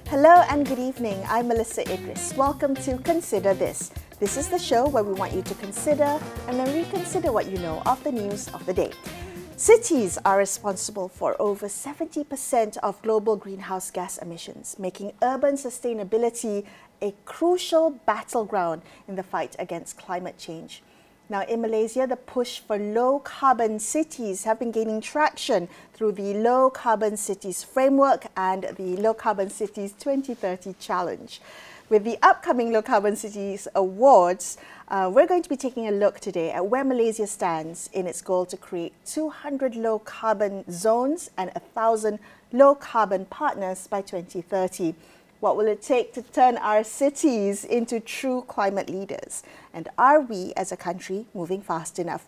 Hello and good evening. I'm Melisa Idris. Welcome to Consider This. This is the show where we want you to consider and then reconsider what you know of the news of the day. Cities are responsible for over 70% of global greenhouse gas emissions, making urban sustainability a crucial battleground in the fight against climate change. Now, in Malaysia, the push for low-carbon cities have been gaining traction through the Low Carbon Cities Framework and the Low Carbon Cities 2030 Challenge. With the upcoming Low Carbon Cities Awards, we're going to be taking a look today at where Malaysia stands in its goal to create 200 low-carbon zones and 1,000 low-carbon partners by 2030. What will it take to turn our cities into true climate leaders? And are we, as a country, moving fast enough?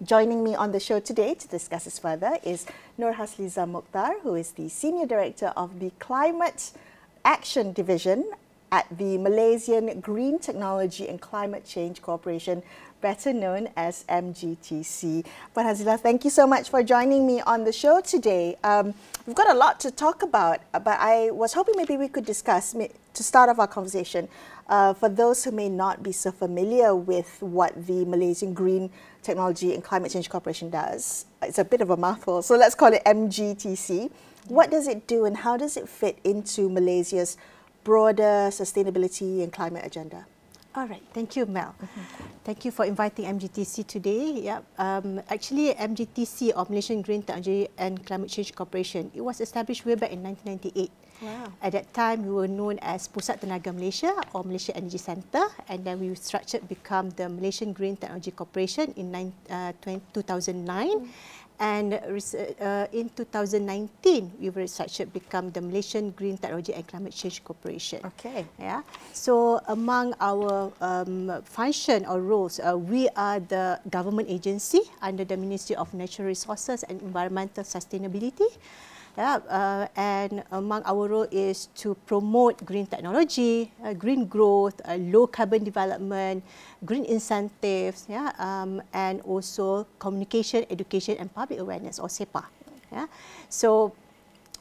Joining me on the show today to discuss this further is Norhasliza Mokhtar, who is the Senior Director of the Climate Action Division at the Malaysian Green Technology and Climate Change Corporation, better known as MGTC. Norhasliza, thank you so much for joining me on the show today. We've got a lot to talk about, but I was hoping maybe we could discuss, to start off our conversation, for those who may not be so familiar with what the Malaysian Green Technology and Climate Change Corporation does. It's a bit of a mouthful, so let's call it MGTC. What does it do and how does it fit into Malaysia's broader sustainability and climate agenda? All right, thank you, Mel. Thank you for inviting MGTC today. Actually, MGTC, or Malaysian Green Technology and Climate Change Corporation, it was established way back in 1998. Wow. At that time, we were known as Pusat Tenaga Malaysia or Malaysia Energy Centre, and then we structured become the Malaysian Green Technology Corporation in 2009. And in 2019, we were structured become the Malaysian Green Technology and Climate Change Corporation. Okay. Yeah. So among our function or roles, we are the government agency under the Ministry of Natural Resources and Environmental Sustainability. And among our role is to promote green technology, green growth, low carbon development, green incentives, and also communication, education and public awareness, or SEPA. So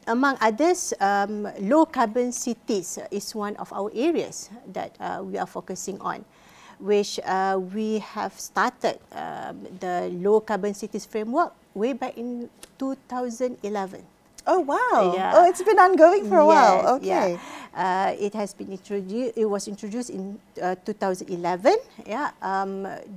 among others, low carbon cities is one of our areas that we are focusing on, which we have started the Low Carbon Cities Framework way back in 2011. Oh wow! Yeah. Oh, it's been ongoing for a while. Okay. Yeah. It has been introduced. It was introduced in 2011.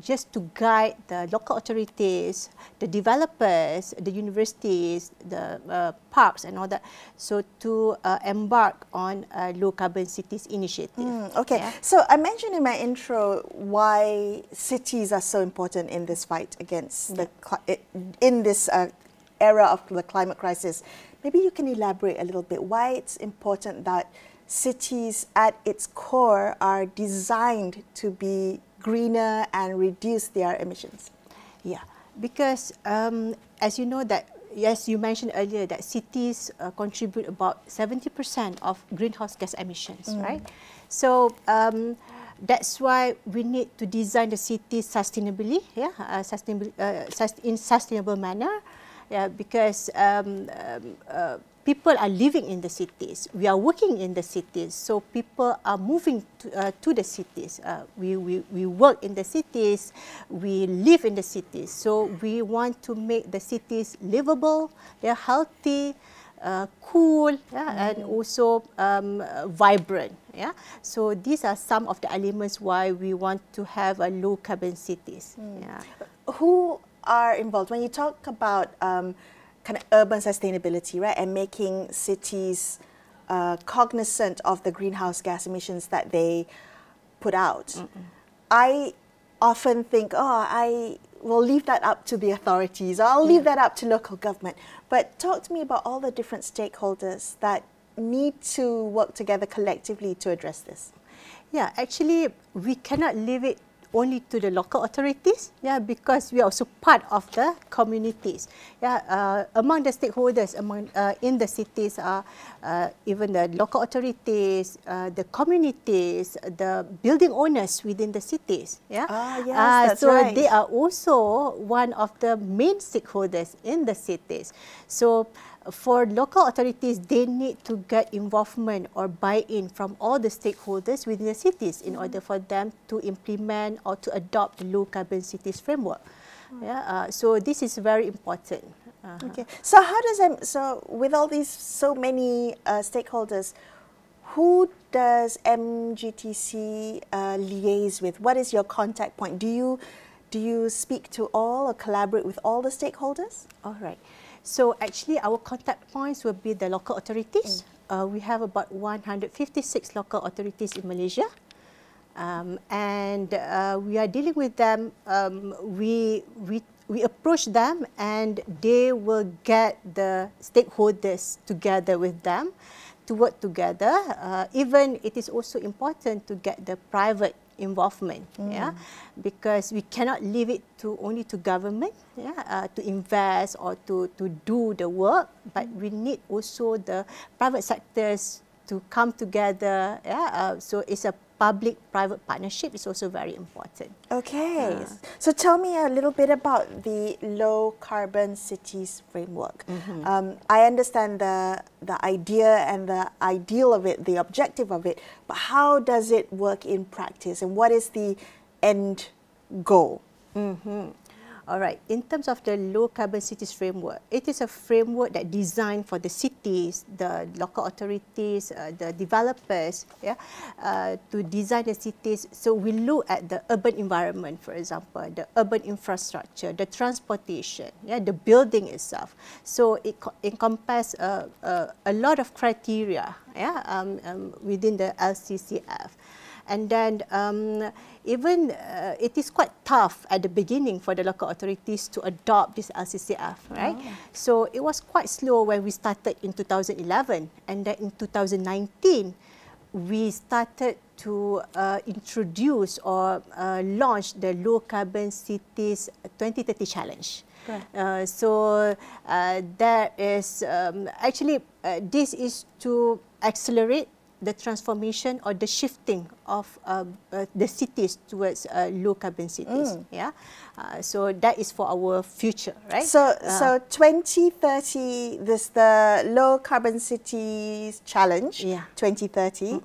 Just to guide the local authorities, the developers, the universities, the parks, and all that. So to embark on a low carbon cities initiative. Okay. Yeah. So I mentioned in my intro why cities are so important in this fight against the in this era of the climate crisis. Maybe you can elaborate a little bit why it's important that cities at its core are designed to be greener and reduce their emissions. Yeah, because as you know that, yes, you mentioned earlier that cities contribute about 70% of greenhouse gas emissions, right? So that's why we need to design the cities sustainably, in sustainable manner. Yeah, because people are living in the cities. We are working in the cities, so people are moving to the cities. We work in the cities. We live in the cities. So we want to make the cities livable. They're healthy, cool, and also vibrant. Yeah. So these are some of the elements why we want to have a low carbon cities. Yeah. Who are involved when you talk about kind of urban sustainability, right, and making cities cognizant of the greenhouse gas emissions that they put out? I often think, oh, I will leave that up to the authorities, or I'll leave that up to local government. But talk to me about all the different stakeholders that need to work together collectively to address this. Yeah, actually, we cannot leave it only to the local authorities, because we are also part of the communities. Among the stakeholders in the cities are even the local authorities, the communities, the building owners within the cities. Yes, that's so right. they are also one of the main stakeholders in the cities. So for local authorities, they need to get involvement or buy-in from all the stakeholders within the cities in order for them to implement or to adopt the low carbon cities framework. Yeah, so this is very important. Okay. So how does so with all these so many stakeholders, who does MGTC liaise with? What is your contact point? Do you speak to all or collaborate with all the stakeholders? All right. So actually, our contact points will be the local authorities. We have about 156 local authorities in Malaysia. And we are dealing with them. We approach them, and they will get the stakeholders together with them to work together. Even it is also important to get the private involvement, yeah, because we cannot leave it only to government, yeah, to invest or to do the work, but we need also the private sectors to come together. Yeah, so it's a public-private partnership is also very important. Okay, so tell me a little bit about the low carbon cities framework. I understand the idea and the ideal of it, the objective of it, but how does it work in practice, and what is the end goal? All right. In terms of the low carbon cities framework, it is a framework that designed for the cities, the local authorities, the developers, yeah, to design the cities. So we look at the urban environment, for example, the urban infrastructure, the transportation, yeah, the building itself. So it encompasses a lot of criteria, yeah, within the LCCF. And then even it is quite tough at the beginning for the local authorities to adopt this LCCF, right? So it was quite slow when we started in 2011, and then in 2019 we started to introduce or launch the Low Carbon Cities 2030 Challenge. So there is actually this is to accelerate the transformation or the shifting of the cities towards low carbon cities. Yeah, so that is for our future, right? So 2030, this the Low Carbon Cities Challenge, 2030.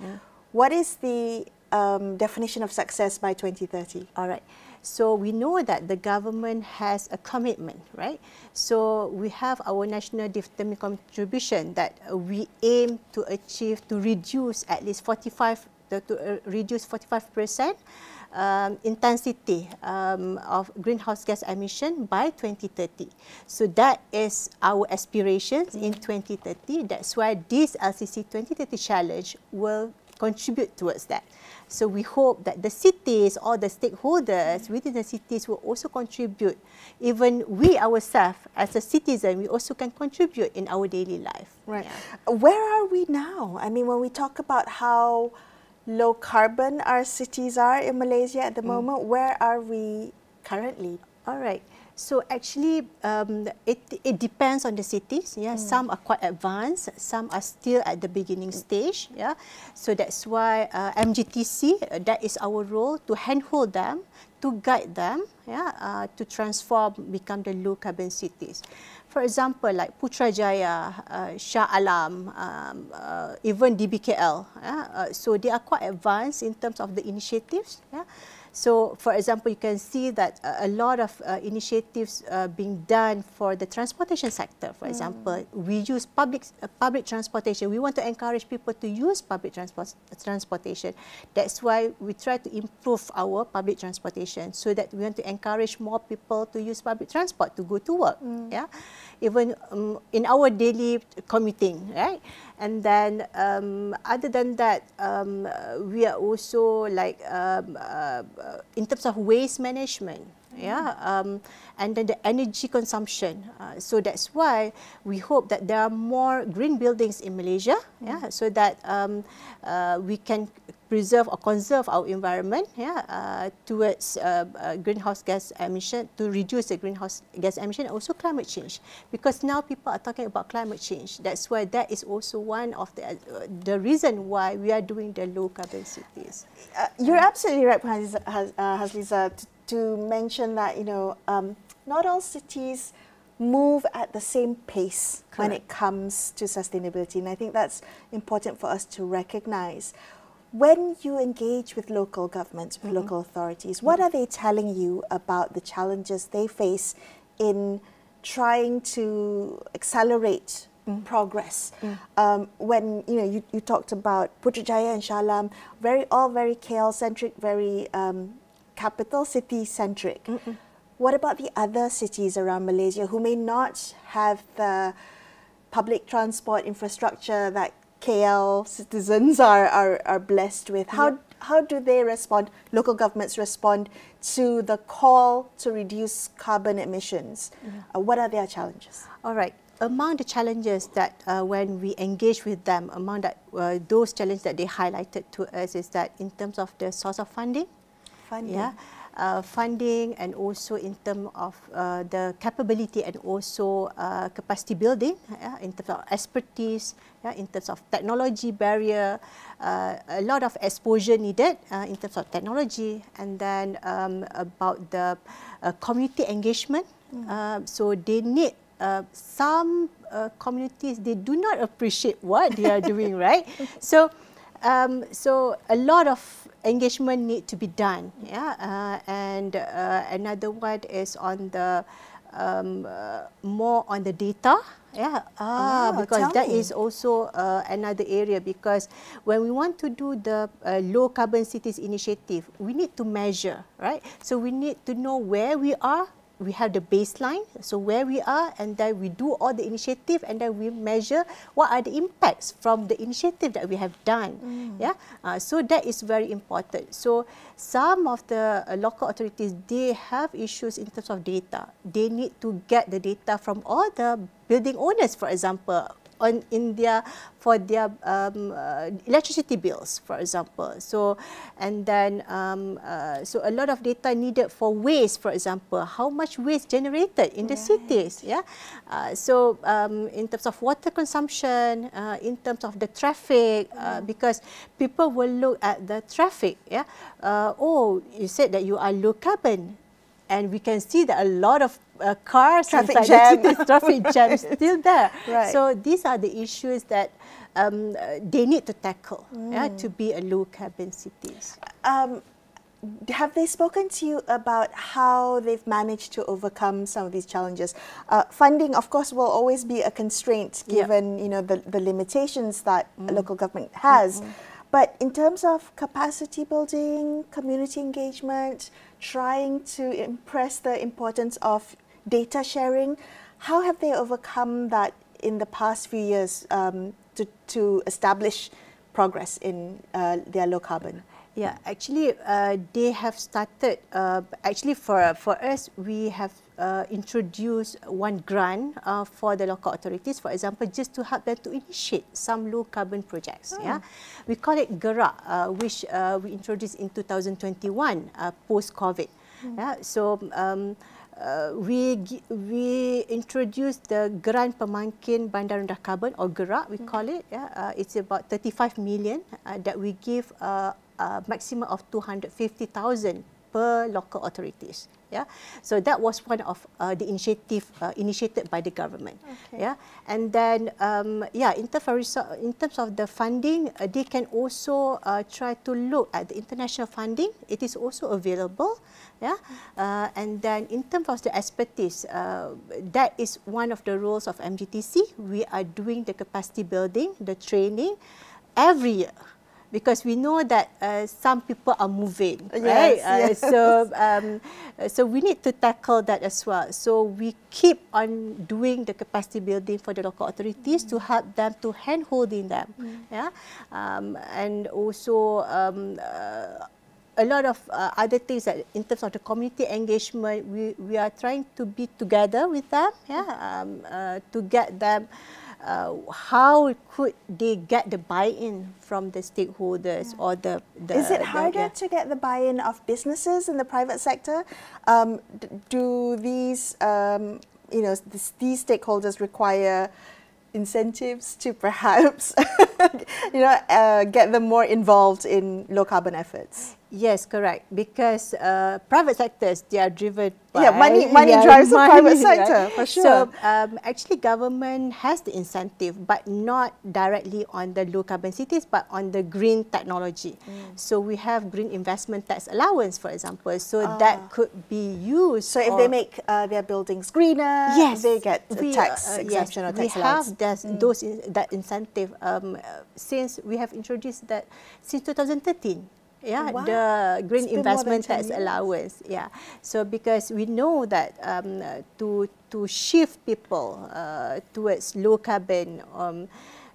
What is the definition of success by 2030? All right. So we know that the government has a commitment, right? So we have our national determined contribution that we aim to achieve to reduce at least 45% intensity of greenhouse gas emission by 2030. So that is our aspirations in 2030. That's why this LCC 2030 challenge will contribute towards that. So we hope that the cities or the stakeholders within the cities will also contribute. Even we ourselves as a citizen, we also can contribute in our daily life. Right. Yeah. Where are we now? I mean, when we talk about how low carbon our cities are in Malaysia at the moment, where are we currently? All right. So actually, it depends on the cities. Yeah, some are quite advanced, some are still at the beginning stage. Yeah, so that's why MGTC, that is our role to handhold them, to guide them. Yeah, to transform, become the low carbon cities. For example, like Putrajaya, Shah Alam, even DBKL. So they are quite advanced in terms of the initiatives. Yeah. So, for example, you can see that a lot of initiatives being done for the transportation sector. For example, we use public transportation. We want to encourage people to use public transportation. That's why we try to improve our public transportation, so that we want to encourage more people to use public transport to go to work. Yeah, even in our daily commuting, right? And then, other than that, we are also like in terms of waste management, yeah, and then the energy consumption. So that's why we hope that there are more green buildings in Malaysia, yeah, so that we can preserve or conserve our environment, yeah, towards greenhouse gas emission, to reduce the greenhouse gas emission, and also climate change. Because now people are talking about climate change. That's why that is also one of the reason why we are doing the low carbon cities. You're absolutely right, Norhasliza, to mention that, you know, not all cities move at the same pace when it comes to sustainability. And I think that's important for us to recognize. When you engage with local governments, with local authorities, what are they telling you about the challenges they face in trying to accelerate progress? When you talked about Putrajaya and Shalam, all very KL-centric, very capital city-centric. What about the other cities around Malaysia who may not have the public transport infrastructure that KL citizens are blessed with? How do they respond, local governments respond to the call to reduce carbon emissions? What are their challenges? All right. Among the challenges that when we engage with them, among that, those challenges that they highlighted to us is that in terms of the source of funding, funding, and also in terms of the capability and also capacity building, in terms of expertise, in terms of technology barrier, a lot of exposure needed in terms of technology, and then about the community engagement. So they need some communities, they do not appreciate what they are doing, right? So a lot of engagement need to be done, and another one is on the more on the data, because that is also another area, because when we want to do the low carbon cities initiative, we need to measure, right? So we need to know where we are. We have the baseline, so where we are, and then we do all the initiative, and then we measure what are the impacts from the initiative that we have done. So that is very important. So some of the local authorities, they have issues in terms of data. They need to get the data from all the building owners, for example, for their electricity bills, for example. So, and then so a lot of data needed for waste, for example, how much waste generated in the cities, so in terms of water consumption, in terms of the traffic, because people will look at the traffic, oh, you said that you are low carbon, and we can see that a lot of cars traffic inside the city, traffic jam still there. Right. So these are the issues that they need to tackle to be a low carbon cities. Have they spoken to you about how they've managed to overcome some of these challenges? Funding, of course, will always be a constraint given the limitations that a local government has. But in terms of capacity building, community engagement, trying to impress the importance of data sharing, how have they overcome that in the past few years to establish progress in their low carbon? Yeah, actually, they have started. Actually, for us, we have introduced one grant for the local authorities, for example, just to help them to initiate some low carbon projects. We call it Gerak, which we introduced in 2021, post-COVID. So we introduced the Grant Pemangkin Bandar Rendah Carbon, or Gerak, we call it. It's about 35 million that we give maximum of 250,000 per local authorities. So that was one of the initiative initiated by the government. And then in terms of the funding, they can also try to look at the international funding. It is also available. And then in terms of the expertise, that is one of the roles of MGTC. We are doing the capacity building, the training every year, because we know that some people are moving, right? So we need to tackle that as well. So we keep on doing the capacity building for the local authorities to help them, to hand-holding them. And also a lot of other things that in terms of the community engagement, we are trying to be together with them, to get them. How could they get the buy-in from the stakeholders or the Is it harder to get the buy-in of businesses in the private sector? Do these these stakeholders require incentives to perhaps get them more involved in low carbon efforts? Yes, correct. Because private sectors, they are driven by... Yeah, money drives the private sector, for sure. So, actually government has the incentive, but not directly on the low carbon cities, but on the green technology. So, we have green investment tax allowance, for example. So, that could be used. So, if they make their buildings greener, yes, they get a tax exemption or tax allowance. We have that incentive since we have introduced that since 2013. Yeah, wow. The green investment tax allowance. Yeah, so because we know that to shift people towards low carbon,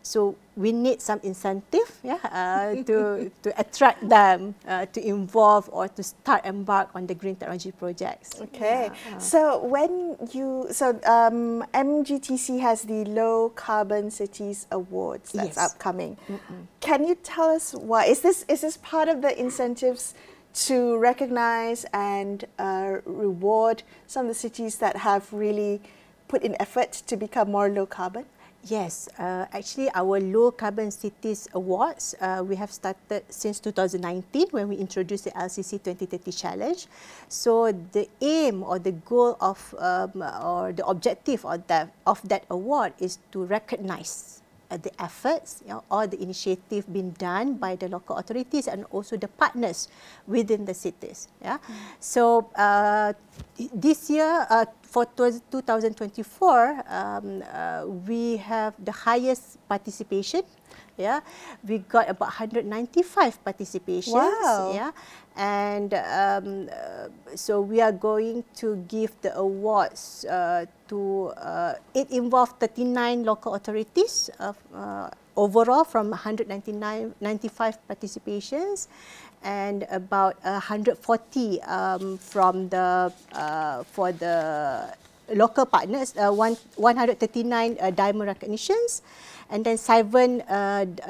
so we need some incentive, to attract them to involve or to start embark on the green technology projects. Okay, so MGTC has the Low Carbon Cities Awards that's upcoming. Can you tell us why? Is this part of the incentives to recognize and reward some of the cities that have really put in effort to become more low carbon? Yes, actually our Low Carbon Cities Awards, we have started since 2019 when we introduced the LCC 2030 Challenge. So the aim or the goal of or the objective of that award is to recognize the efforts or the initiative being done by the local authorities and also the partners within the cities. Yeah. So this year, for 2024, we have the highest participation. Yeah, we got about 195 participations. Wow. Yeah, and so we are going to give the awards to. It involved 39 local authorities overall from 195 participations, and about 140 from the for the local partners, 139 diamond recognitions, and then 7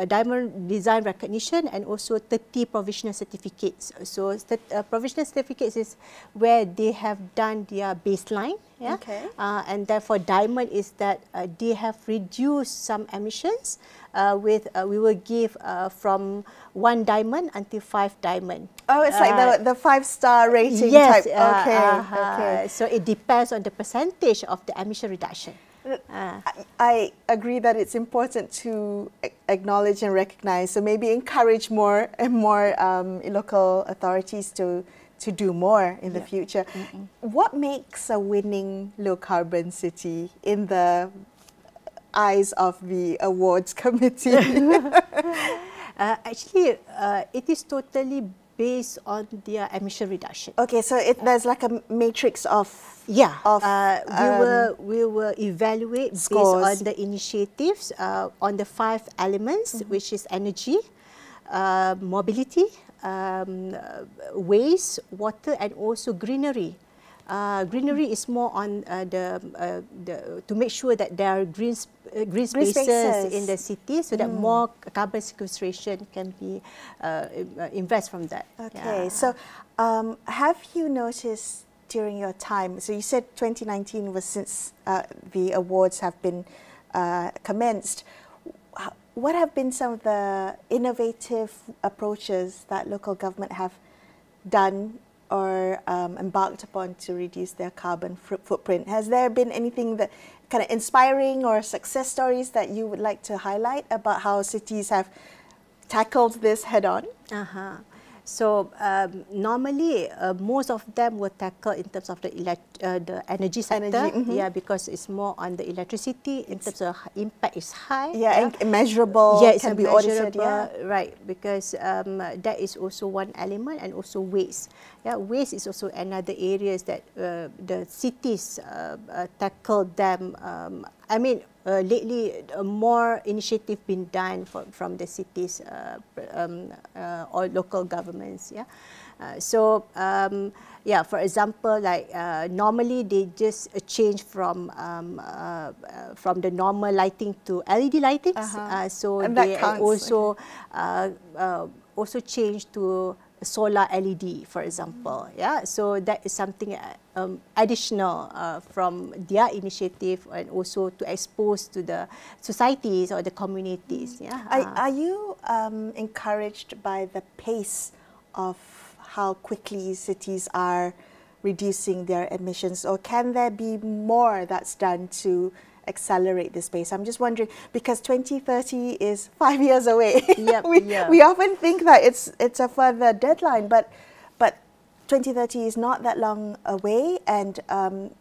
diamond design recognition, and also 30 provisional certificates. So provisional certificates is where they have done their baseline, and therefore diamond is that they have reduced some emissions. We will give from 1 diamond until 5 diamond. Oh, it's like the 5-star rating yes, type. Okay. So it depends on the percentage of the emission reduction. I agree that it's important to acknowledge and recognize, so maybe encourage more and more local authorities to do more in the future. What makes a winning low carbon city in the eyes of the awards committee? Actually, it is totally based on their emission reduction. Okay, so there's like a matrix of we will evaluate scores based on the initiatives on the 5 elements, which is energy, mobility, waste, water, and also greenery. Greenery is more on to make sure that there are green spaces in the city, so that more carbon sequestration can be invest from that. Okay, so have you noticed during your time? So you said 2019 was since the awards have been commenced. What have been some of the innovative approaches that local government have done or embarked upon to reduce their carbon footprint? Has there been anything that kind of inspiring or success stories that you would like to highlight about how cities have tackled this head on? So normally, most of them were tackled in terms of the energy sector. Because it's more on the electricity. In terms of impact is high. And measurable. It can be audited. audited. Right, because that is also one element, and also waste. Waste is also another areas that the cities tackle them. I mean, lately, more initiative been done from the cities or local governments. For example, like normally they just change from the normal lighting to LED lighting. So and they counts. also change to solar LED, for example. So that is something additional from their initiative, and also to expose to the societies or the communities. Are you encouraged by the pace of how quickly cities are reducing their emissions, or can there be more that's done to accelerate this pace? I'm just wondering, because 2030 is 5 years away. Yep, we often think that it's a further deadline, but 2030 is not that long away, and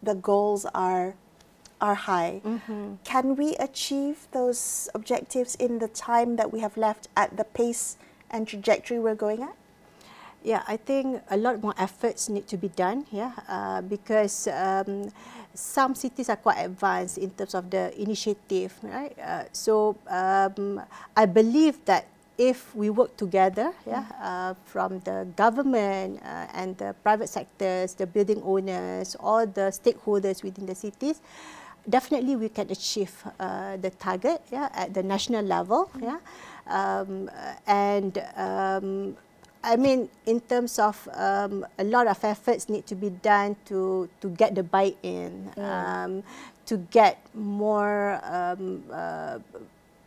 the goals are high. Can we achieve those objectives in the time that we have left at the pace and trajectory we're going at? Yeah, I think a lot more efforts need to be done, because some cities are quite advanced in terms of the initiative, right? So I believe that if we work together, from the government and the private sectors, the building owners, all the stakeholders within the cities, definitely we can achieve the target, at the national level, I mean, in terms of a lot of efforts need to be done to get the buy-in, to get more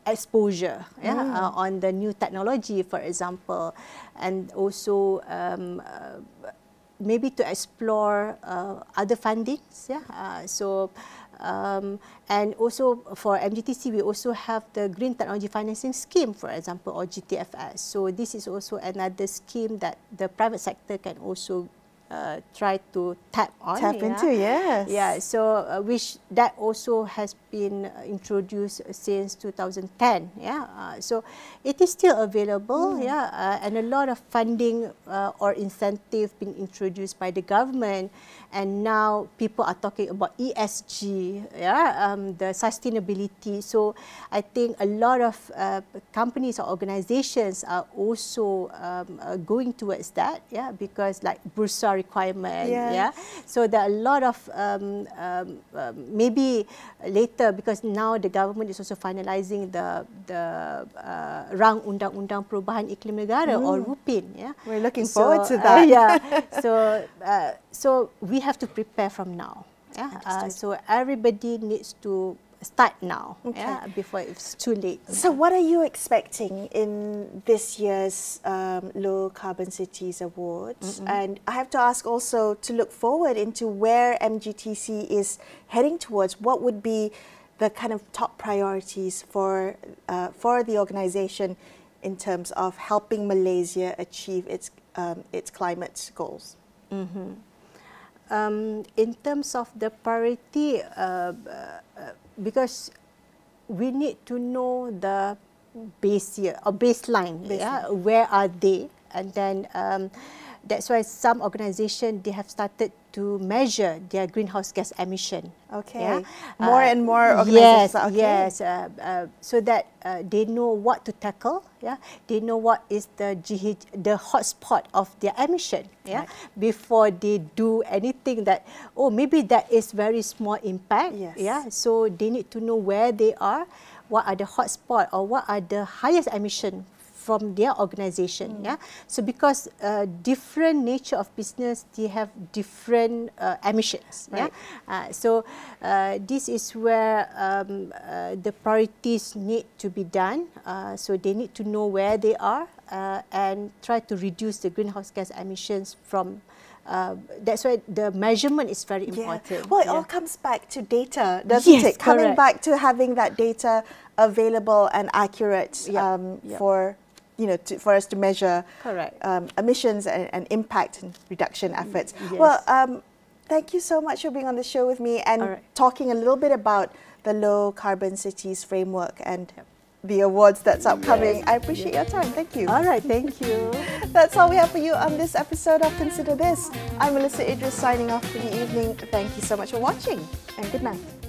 exposure on the new technology, for example, and also maybe to explore other fundings. And also for MGTC, we also have the Green Technology Financing Scheme, for example, or GTFS. So this is also another scheme that the private sector can also try to tap into, yes. Yeah, so which that also has been introduced since 2010. So it is still available. And a lot of funding or incentive being introduced by the government, and now people are talking about ESG, the sustainability. So I think a lot of companies or organizations are also going towards that, because like Bursa requirement, so there are a lot of maybe later, because now the government is also finalizing the Rang Undang-Undang Perubahan Iklim Negara, or RUPIN. We're looking forward to that. So we have to prepare from now. So everybody needs to start now, before it's too late. So what are you expecting in this year's Low Carbon Cities Awards? And I have to ask also to look forward into where MGTC is heading towards. What would be the kind of top priorities for the organisation in terms of helping Malaysia achieve its climate goals? In terms of the priority, because we need to know the baseline. Where are they? And then that's why some organizations, they have started to measure their greenhouse gas emission. More and more organizations. Yes, so that they know what to tackle. They know what is the hotspot of their emission. Before they do anything that, maybe that is very small impact. So they need to know where they are, what are the hotspot, or what are the highest emission from their organization. So because different nature of business, they have different emissions. So this is where the priorities need to be done. So they need to know where they are and try to reduce the greenhouse gas emissions from. That's why the measurement is very important. Well, it all comes back to data, doesn't it? Coming back to having that data available and accurate for for us to measure emissions and impact and reduction efforts. Well, thank you so much for being on the show with me and talking a little bit about the Low Carbon Cities Framework and the awards that's upcoming. I appreciate your time. Thank you. All right, thank you. That's all we have for you on this episode of Consider This. I'm Melisa Idris signing off for the evening. Thank you so much for watching, and good night.